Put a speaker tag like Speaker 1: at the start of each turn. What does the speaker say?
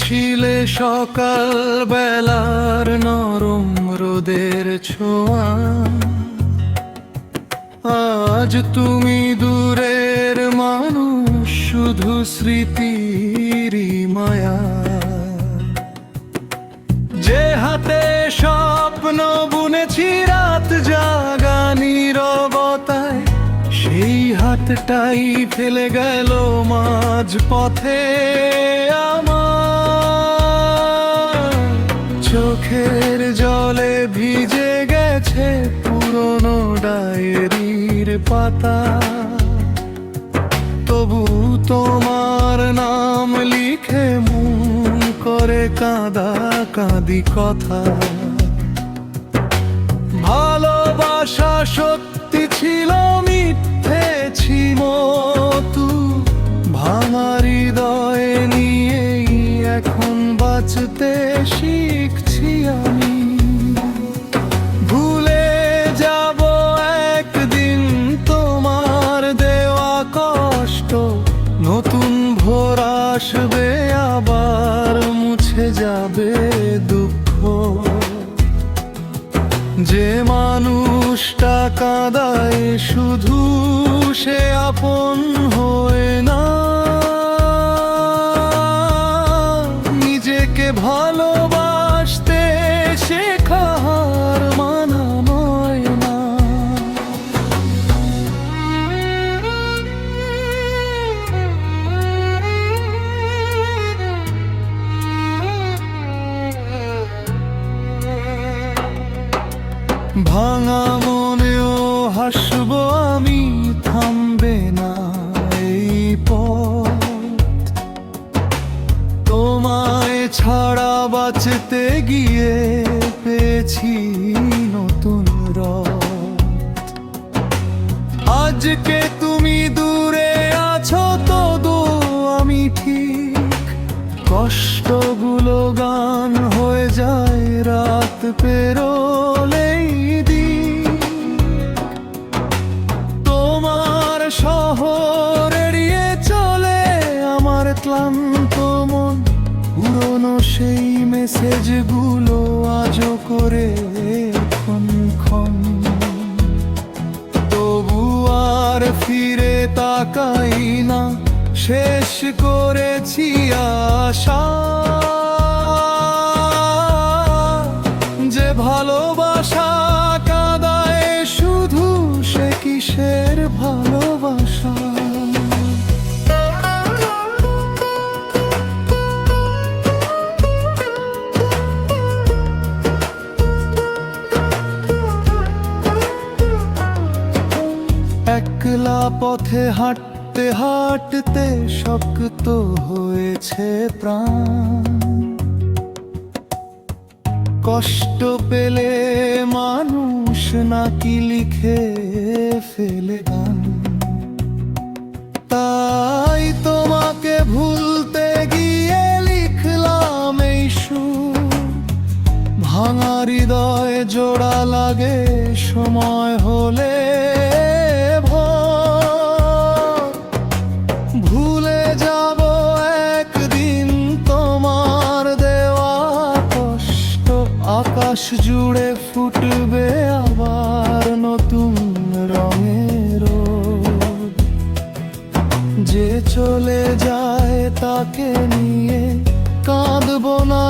Speaker 1: ছিলে সকাল বেলার নরম রোদের ছোঁয়া, আজ তুমি দূরের মানুষ, শুধু স্মৃতিরই মায়া। যে হাতে স্বপ্ন বুনেছি রাত জাগা নীরবতায়, সেই হাতটাই ফেলে গেল মাঝ পথে আমার। চোখের জলে ভিজে গেছে পুরনো ডায়েরির পাতা, তবু তোমার নাম লিখে মন করে কাঁদা কাঁদি কথা। ভালোবাসা সত্যি ছিল, মিথ্যে ছিল তু, ভাঙা হৃদয় নিয়েই এখন বাঁচতে শিখছি আমি। ভুলে যাব একদিন তোমার দেওয়া কষ্ট, নতুন ভোর আসবে আবার মুছে যাবে দুঃখ। যে মানুষটা কাঁদায় শুধু, সে আপন হয় না। নিজেকে ভালোবাসতে শেখার মানা নয় না। ভাঙা মনেও হাসবো আমি, থামবে না এই পথ। তোমায় ছাড়া বাঁচতে গিয়ে পেয়েছি নতুন রথ। আজকে তুমি দূরে আছো তো আমি ঠিক, কষ্টগুলো গান হয়ে যায় রাত পেরোলেই দিন। তোমার শহর এড়িয়ে চলে আমার ক্লান্ত মন, পুরনো সেই মেসেজগুলো আজও করে ক্ষণ ক্ষণ। তবু আর ফিরে তাকাই না, শেষ করেছি আশা। যে ভালোবাসা কাঁদায় শুধু, সে কিসের ভালোবাসা। একলা পথে হাঁটতে হাঁটতে শক্ত হয়েছে প্রাণ। কষ্ট পেলে মানুষ নাকি লিখে ফেলে গান। তাই তোমাকে ভুলতে গিয়ে লিখলাম এই সুর। ভাঙা হৃদয় জোড়া লাগে সময় হলে ভোর। ভুলে যাব একদিন তোমার দেওয়া কষ্ট, আকাশ জুড়ে ফুটবে আবার নতুন রঙের রোদ। যে চলে যায় তাকে নিয়ে কাঁদবো না।